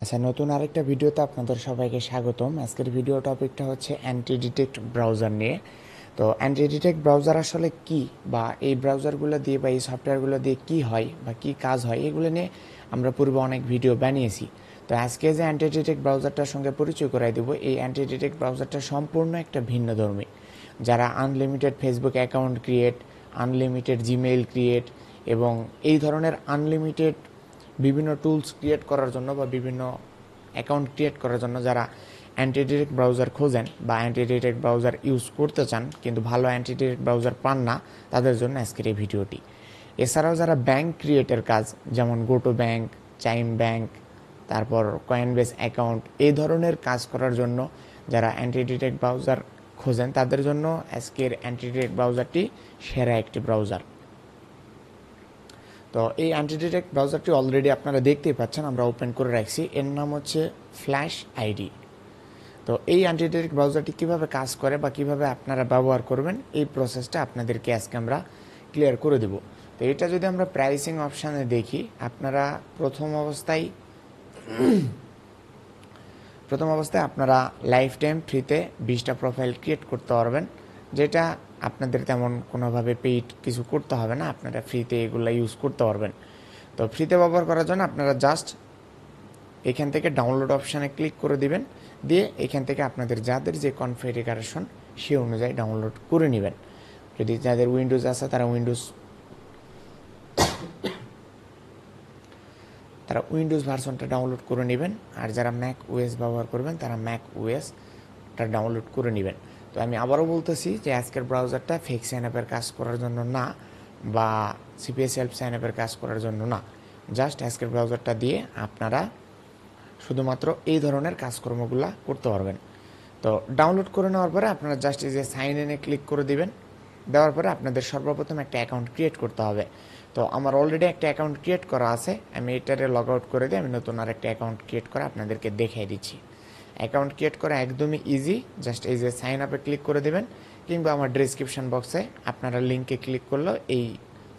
আচ্ছা, নতুন আরেকটা ভিডিওতে আপনাদের সবাইকে স্বাগতম। আজকের ভিডিও টপিকটা হচ্ছে অ্যান্টি ডিটেক্ট ব্রাউজার নিয়ে। তো অ্যান্টি ডিটেক্ট ব্রাউজার আসলে কি, বা এই ব্রাউজারগুলো দিয়ে বা এই সফটওয়্যারগুলো দিয়ে কি হয় বা কি কাজ হয়, এগুলো নিয়ে আমরা পূর্বে অনেক ভিডিও বানিয়েছি। তো আজকে যে অ্যান্টি ডিটেক্ট ব্রাউজারটার সঙ্গে পরিচয় করাই দেবো, এই অ্যান্টি ডিটেক্ট ব্রাউজারটা সম্পূর্ণ একটা ভিন্নধর্মী। যারা unlimited Facebook account create, unlimited Gmail create এবং এই ধরনের আনলিমিটেড বিভিন্ন টুলস ক্রিয়েট করার জন্য বা বিভিন্ন অ্যাকাউন্ট ক্রিয়েট করার জন্য যারা অ্যান্টি ডিটেক্ট ব্রাউজার খোঁজেন বা অ্যান্টি ডিটেক্ট ব্রাউজার ইউজ করতে চান কিন্তু ভালো অ্যান্টি ডিটেক্ট ব্রাউজার পান না, তাদের জন্য আজকের এই ভিডিওটি। এছাড়াও যারা ব্যাংক ক্রিয়েটের কাজ, যেমন গোটো ব্যাংক, চাইম ব্যাংক, তারপর কয়েনবেস অ্যাকাউন্ট, এই ধরনের কাজ করার জন্য যারা অ্যান্টি ডিটেক্ট ব্রাউজার খোঁজেন তাদের জন্য আজকের অ্যান্টি ডিটেক্ট ব্রাউজারটি সেরা একটি ব্রাউজার। তো এই অ্যান্টি ডিটেক্ট ব্রাউজারটি অলরেডি আপনারা দেখতেই পাচ্ছেন, আমরা ওপেন করে রাখছি। এর নাম হচ্ছে ফ্ল্যাশ আইডি। তো এই অ্যান্টি ডিটেক্ট ব্রাউজারটি কীভাবে কাজ করে বা কীভাবে আপনারা ব্যবহার করবেন, এই প্রসেসটা আপনাদেরকে আজকে আমরা ক্লিয়ার করে দেব। তো এটা যদি আমরা প্রাইসিং অপশানে দেখি, আপনারা প্রথম অবস্থায় আপনারা লাইফ টাইম ফ্রিতে 20টা প্রোফাইল ক্রিয়েট করতে পারবেন, যেটা আপনাদের তেমন কোনোভাবে পেইড কিছু করতে হবে না, আপনারা ফ্রিতে এগুলো ইউজ করতে পারবেন। তো ফ্রিতে ব্যবহার করার জন্য আপনারা জাস্ট এখান থেকে ডাউনলোড অপশানে ক্লিক করে দিবেন, দিয়ে এখান থেকে আপনাদের যাদের যে কনফিগারেশন সে অনুযায়ী ডাউনলোড করে নেবেন। যদি যাদের উইন্ডোজ আছে তারা উইন্ডোজ ভার্সনটা ডাউনলোড করে নেবেন, আর যারা ম্যাক ওএস ব্যবহার করবেন তারা ম্যাক ওএসটা ডাউনলোড করে নেবেন। তো আমি আবারও বলতেছি যে আজকের ব্রাউজারটা ফেক সাইন আপের কাজ করার জন্য না, বা সিপিএস হেল্প সাইন আপের কাজ করার জন্য না। জাস্ট আজকের ব্রাউজারটা দিয়ে আপনারা শুধুমাত্র এই ধরনের কাজকর্মগুলো করতে পারবেন। তো ডাউনলোড করে নেওয়ার পরে আপনারা জাস্ট এই যে সাইন ইনে ক্লিক করে দিবেন। দেওয়ার পরে আপনাদের সর্বপ্রথম একটা অ্যাকাউন্ট ক্রিয়েট করতে হবে। তো আমার অলরেডি একটা অ্যাকাউন্ট ক্রিয়েট করা আছে, আমি এটারে লগ আউট করে দিয়ে আমি নতুন আর একটা অ্যাকাউন্ট ক্রিয়েট করে আপনাদেরকে দেখিয়ে দিচ্ছি। অ্যাকাউন্ট ক্রিয়েট করা একদমই ইজি, জাস্ট এই যে সাইন আপে ক্লিক করে দেবেন, কিংবা আমার ডিসক্রিপশন বক্সে আপনারা লিঙ্কে ক্লিক করলেও এই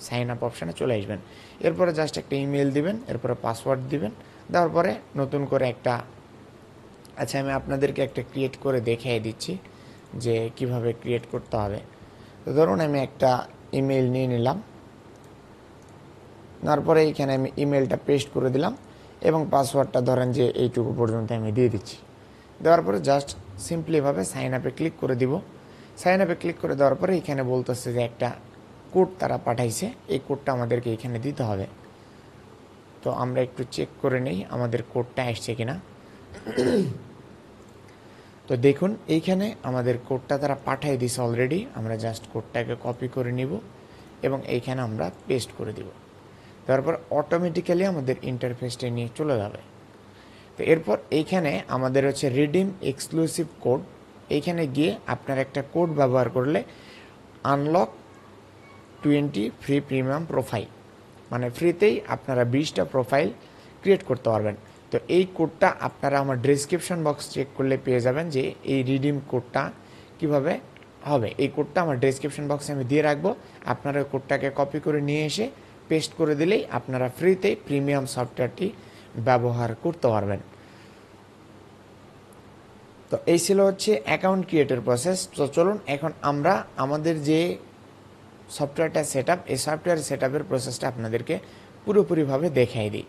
সাইন আপ অপশানে চলে আসবেন। এরপরে জাস্ট একটা ইমেল দিবেন, এরপরে পাসওয়ার্ড দিবেন, দেওয়ার পরে নতুন করে একটা, আচ্ছা আমি আপনাদেরকে একটা ক্রিয়েট করে দেখিয়ে দিচ্ছি যে কিভাবে ক্রিয়েট করতে হবে। তো ধরুন আমি একটা ইমেল নিয়ে নিলাম, তারপরে এইখানে আমি ইমেলটা পেস্ট করে দিলাম এবং পাসওয়ার্ডটা ধরেন যে এইটুকু পর্যন্ত আমি দিয়ে দিচ্ছি। দেওয়ার পরে জাস্ট সিম্পলিভাবে সাইন আপে ক্লিক করে দিব। সাইন আপে ক্লিক করে দেওয়ার পরে এখানে বলতেছে যে একটা কোড তারা পাঠাইছে, এই কোডটা আমাদেরকে এখানে দিতে হবে। তো আমরা একটু চেক করে নেই আমাদের কোডটা আসছে কিনা। তো দেখুন এইখানে আমাদের কোডটা তারা পাঠিয়ে দিছে অলরেডি, আমরা জাস্ট কোডটাকে কপি করে নিব এবং এইখানে আমরা পেস্ট করে দিব। তারপর অটোমেটিক্যালি আমাদের ইন্টারফেসটা নিয়ে চলে যাবে। তো এরপর এইখানে আমাদের হচ্ছে রিডিম এক্সক্লুসিভ কোড, এইখানে গিয়ে আপনার একটা কোড ব্যবহার করলে আনলক 20 ফ্রি প্রিমিয়াম প্রোফাইল, মানে ফ্রিতেই আপনারা 20টা প্রোফাইল ক্রিয়েট করতে পারবেন। তো এই কোডটা আপনারা আমার ডিসক্রিপশন বক্স চেক করলে পেয়ে যাবেন যে এই রিডিম কোডটা কিভাবে হবে। এই কোডটা আমার ডিসক্রিপশন বক্সে আমি দিয়ে রাখবো, আপনারা কোডটাকে কপি করে নিয়ে এসে পেস্ট করে দিলেই আপনারা ফ্রিতে প্রিমিয়াম সফটওয়্যারটি ব্যবহার করতে পারবেন। তো এই ছিল হচ্ছে অ্যাকাউন্ট ক্রিয়েটের প্রসেস। তো চলুন এখন আমরা আমাদের যে সফটওয়্যারটা সেট আপ, এই সফটওয়্যার সেট আপের প্রসেসটা আপনাদেরকে পুরোপুরিভাবে দেখাই দিই।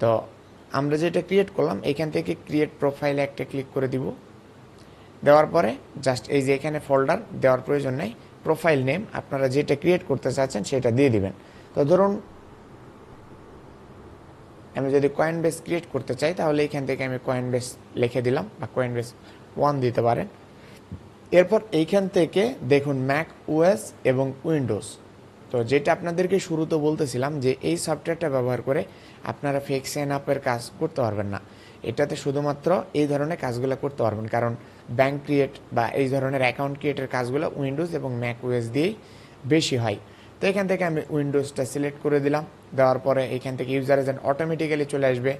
তো আমরা যেটা ক্রিয়েট করলাম এখান থেকে ক্রিয়েট প্রোফাইলে একটা ক্লিক করে দিব। দেওয়ার পরে জাস্ট এই যে এখানে ফোল্ডার দেওয়ার প্রয়োজন নেই, প্রোফাইল নেম আপনারা যেটা ক্রিয়েট করতে চাচ্ছেন সেটা দিয়ে দিবেন। তো ধরুন আমি যদি কয়েনবেস ক্রিয়েট করতে চাই তাহলে এখান থেকে আমি কয়েনবেস লিখে দিলাম, বা কয়েনবেস 1 দিতে পারেন। এরপর এইখান থেকে দেখুন ম্যাক ওএস এবং উইন্ডোজ। তো যেটা আপনাদেরকে শুরুতে বলতেছিলাম যে এই সফটওয়্যারটা ব্যবহার করে আপনারা ফেক সাইন আপের কাজ করতে পারবেন না, এটাতে শুধুমাত্র এই ধরনের কাজগুলো করতে পারবেন, কারণ ব্যাংক ক্রিয়েট বা এই ধরনের অ্যাকাউন্ট ক্রিয়েটের কাজগুলো উইন্ডোজ এবং ম্যাক ওএস দিয়েই বেশি হয়। তো এখান থেকে আমি উইন্ডোজটা সিলেক্ট করে দিলাম। দেওয়ার পরে এখান থেকে ইউজার এজেন্ট অটোমেটিক্যালি চলে আসবে,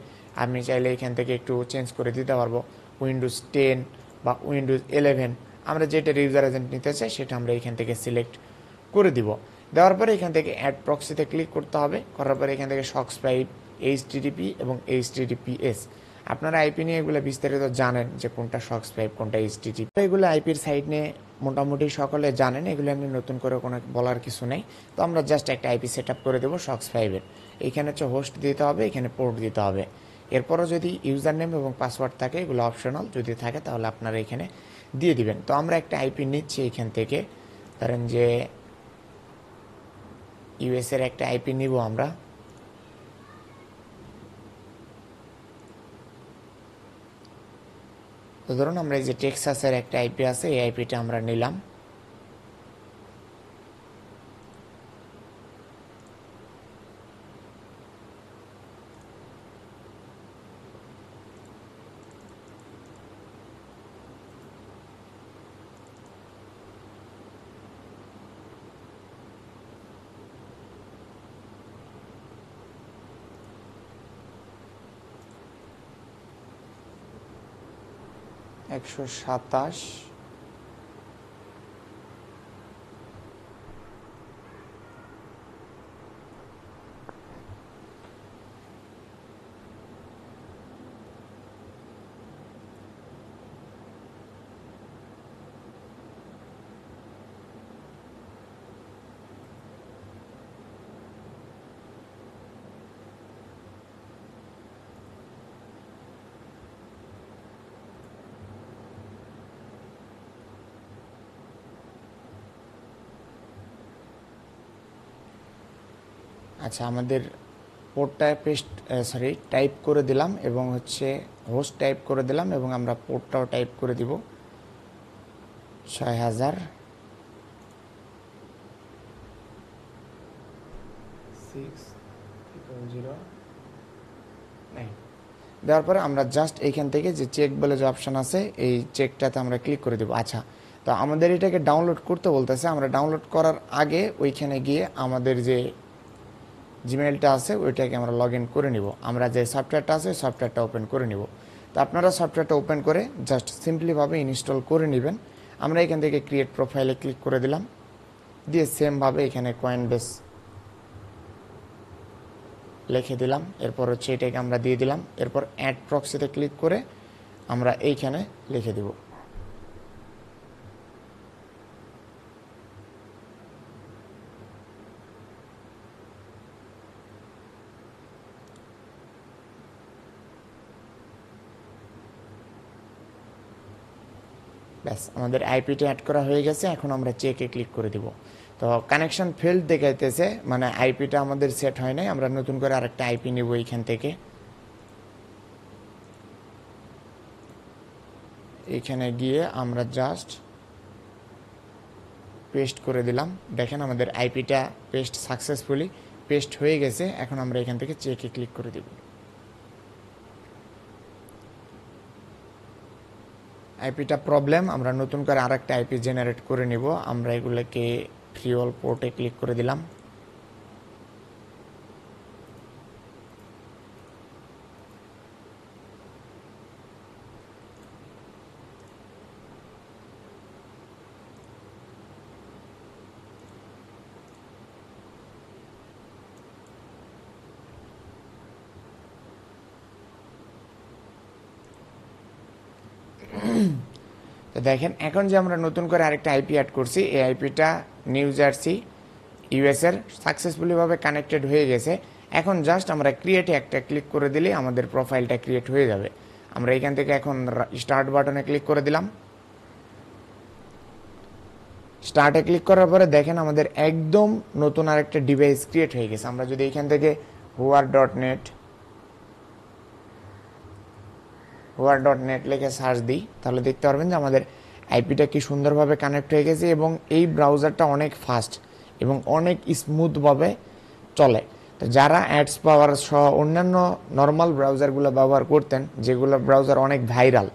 আপনি চাইলে এখান থেকে একটু চেঞ্জ করে দিতে পারবো, উইন্ডোজ 10 বা উইন্ডোজ 11, আমরা যেটা ইউজার এজেন্ট নিতে চাই সেটা আমরা এখান থেকে সিলেক্ট করে দিব। দেওয়ার পরে এখান থেকে অ্যাড প্রক্সিতে ক্লিক করতে হবে, করার পরে এখান থেকে সক্স পাইপ, এইচটিটিপি এবং এইচটিটিপিএস আপনারা আইপি নিয়ে এগুলো বিস্তারিত জানেন যে কোনটা সক্সপাইপ কোনটা এইচটিটিপি, এগুলো আইপির সাইট নিয়ে মোটামুটি সকলে জানেন, এগুলো নিয়ে নতুন করে কোনো বলার কিছু নেই। তো আমরা জাস্ট একটা আইপি সেট আপ করে দেবো সক্স5-এর। এইখানে হচ্ছে হোস্ট দিতে হবে, এখানে পোর্ট দিতে হবে। এরপরও যদি ইউজার নেম এবং পাসওয়ার্ড থাকে এগুলো অপশনাল, যদি থাকে তাহলে আপনারা এখানে দিয়ে দিবেন। তো আমরা একটা আইপি নিচ্ছি এখান থেকে, ধরেন যে ইউএসের একটা আইপি নিব আমরা। তো ধরুন আমরা এই যে টেক্সাসের একটা আইপি আছে, এই আইপিটা আমরা নিলাম। একশো 27। আচ্ছা, আমাদের পোর্টটা টাইপ করে দিলাম এবং হচ্ছে হোস্ট টাইপ করে দিলাম এবং আমরা পোর্টটাও টাইপ করে দিব 6000। দেওয়ার পরে আমরা জাস্ট এইখান থেকে যে চেক বলে যে অপশান আছে এই চেকটাতে আমরা ক্লিক করে দেবো। আচ্ছা, তো আমাদের এটাকে ডাউনলোড করতে বলতেছে, আমরা ডাউনলোড করার আগে ওইখানে গিয়ে আমাদের যে জিমেইলটা আছে ওইটাকে আমরা লগ ইন করে নিব। আমরা যে সফটওয়্যারটা আছে সফটওয়্যারটা ওপেন করে নিব। তো আপনারা সফটওয়্যারটা ওপেন করে জাস্ট সিম্পলিভাবে ইনস্টল করে নেবেন। আমরা এখান থেকে ক্রিয়েট প্রোফাইলে ক্লিক করে দিলাম, দিয়ে সেমভাবে এখানে কয়েনবেস লিখে দিলাম। এরপর হচ্ছে এটাকে আমরা দিয়ে দিলাম। এরপর অ্যাড প্রক্সিতে ক্লিক করে আমরা এইখানে লিখে দিব। ব্যাস, আমাদের আইপিটা অ্যাড করা হয়ে গেছে। এখন আমরা চেকে ক্লিক করে দিব। তো কানেকশন ফেল্ড দেখাইতেছে, মানে আইপিটা আমাদের সেট হয় নাই। আমরা নতুন করে আরেকটা আইপি নিব এইখান থেকে। এইখানে গিয়ে আমরা জাস্ট পেস্ট করে দিলাম। দেখেন আমাদের আইপিটা পেস্ট সাকসেসফুলি পেস্ট হয়ে গেছে। এখন আমরা এখান থেকে চেকে ক্লিক করে দিব। আইপিটা প্রবলেম, আমরা নতুন করে আরেকটা আইপি জেনারেট করে নিব। আমরা এগুলোকে ফ্রিওয়াল পোর্টে ক্লিক করে দিলাম। তো দেখেন এখন যে আমরা নতুন করে আরেকটা আইপি অ্যাড করছি, এই আইপিটা নিউ জার্সি ইউএসের সাকসেসফুলিভাবে কানেক্টেড হয়ে গেছে। এখন জাস্ট আমরা ক্রিয়েটে একটা ক্লিক করে দিলে আমাদের প্রোফাইলটা ক্রিয়েট হয়ে যাবে। আমরা এখান থেকে এখন স্টার্ট বাটনে ক্লিক করে দিলাম। স্টার্টে ক্লিক করার পরে দেখেন আমাদের একদম নতুন আরেকটা ডিভাইস ক্রিয়েট হয়ে গেছে। আমরা যদি এখান থেকে হুয়ার.নেট লিখে সার্চ দিই তাহলে দেখতে পারবেন যে আমাদের আইপিটা কি সুন্দরভাবে কানেক্ট হয়ে গেছে এবং এই ব্রাউজারটা অনেক ফাস্ট এবং অনেক স্মুথভাবে চলে। তো যারা অ্যাডস পাওয়ার সহ অন্যান্য নর্মাল ব্রাউজারগুলো ব্যবহার করতেন, যেগুলো ব্রাউজার অনেক ভাইরাল,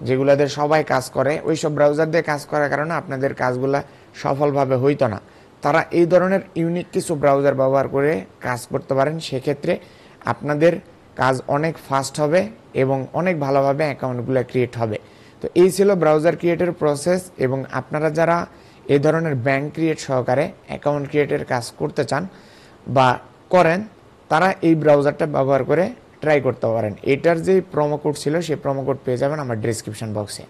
যেগুলোদের সবাই কাজ করে, ওই সব ব্রাউজার দিয়ে কাজ করার কারণে আপনাদের কাজগুলো সফলভাবে হইতো না। তারা এই ধরনের ইউনিক কিছু ব্রাউজার ব্যবহার করে কাজ করতে পারেন। সেক্ষেত্রে আপনাদের কাজ অনেক ফাস্ট হবে এবং অনেক ভালোভাবে অ্যাকাউন্টগুলো ক্রিয়েট হবে। তো এই ছিল ব্রাউজার ক্রিয়েটের প্রসেস। এবং আপনারা যারা এই ধরনের ব্যাংক ক্রিয়েট সহকারে অ্যাকাউন্ট ক্রিয়েটের কাজ করতে চান বা করেন, তারা এই ব্রাউজারটা ব্যবহার করে ট্রাই করতে পারেন। এটার যে প্রোমো কোড ছিল সেই প্রোমো কোড পেয়ে যাবেন আমার ডেসক্রিপশন বক্সে।